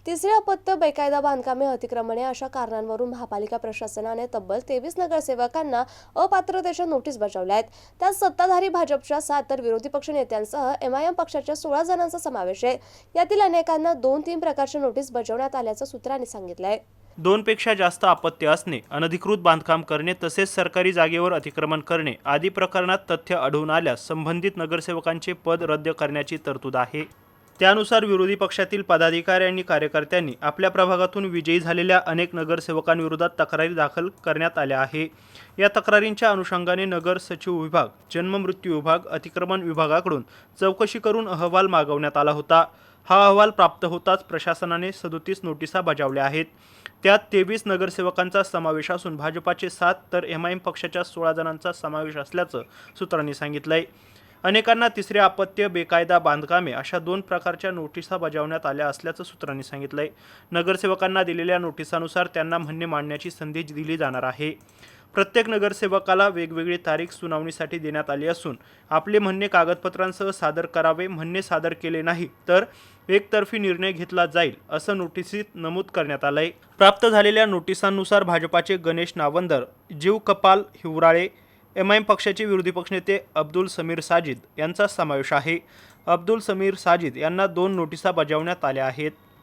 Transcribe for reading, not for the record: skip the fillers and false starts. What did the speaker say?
तिसरे अपत्य, बेकायदा बांधकामे, अतिक्रमणे अशा कारणांवरून महापालिका प्रशासनाने तब्बल 23 नगरसेवकांना अपात्रतेच्या नोटीस बजावल्या आहेत। त्यात सत्ताधारी भाजपच्या 7 तर विरोधी पक्ष नेत्यांसह MIM पक्षाच्या 16 जणांचा समावेश आहे। यातील अनेकांना 2-3 प्रकारच्या नोटीस बजावण्यात आल्याचं सूत्रांनी सांगितलंय। 2 पेक्षा जास्त अपत्य असणे, अनधिकृत बांधकाम करणे तसेच सरकारी जागेवर अतिक्रमण करणे आदी प्रकरणात तथ्य आढळून आल्यास संबंधित नगरसेवकांचे पद रद्द करण्याची तरतूद आहे। त्यानुसार विरोधी पक्षातील पदाधिकारी आणि कार्यकर्त्यांनी आपल्या प्रभागातून विजयी झालेल्या अनेक नगरसेवकांविरोधात तक्रारी दाखल करण्यात आल्या आहे। या तक्रारींच्या अनुषंगाने नगर सचिव विभाग, जन्म मृत्यू विभाग, अतिक्रमण विभागाकडून चौकशी करून अहवाल मागवण्यात आला होता। हा अहवाल प्राप्त होताच प्रशासनाने 37 नोटिसा बजावल्या आहेत। त्यात 23 नगरसेवकांचा समावेश असून भाजपाचे 7 तर MIM पक्षाच्या 16 जणांचा समावेश असल्याचं सूत्रांनी सांगितलंय। अनेकांना तिसरे अपत्य, बेकायदा बांधकामे अशा 2 प्रकारच्या नोटिसा बजावण्यात आल्या असल्याचं सूत्रांनी सांगितलंय। नगरसेवकांना दिलेल्या नोटिसानुसार त्यांना म्हणणे मांडण्याची संधी दिली जाणार आहे। प्रत्येक नगरसेवकाला वेगवेगळी तारीख सुनावणीसाठी देण्यात आली असून आपले म्हणणे कागदपत्रांसह सादर करावे। म्हणणे सादर केले नाही तर एकतर्फी निर्णय घेतला जाईल असं नोटिसीत नमूद करण्यात आलंय। प्राप्त झालेल्या नोटिसांनुसार भाजपाचे गणेश नावंदर, जीव कपाल हिवराळे, MIM पक्षाचे विरोधी पक्षनेते अब्दुल समीर साजिद यांचा समावेश आहे। अब्दुल समीर साजिद यांना 2 नोटिसा बजावण्यात आल्या आहेत।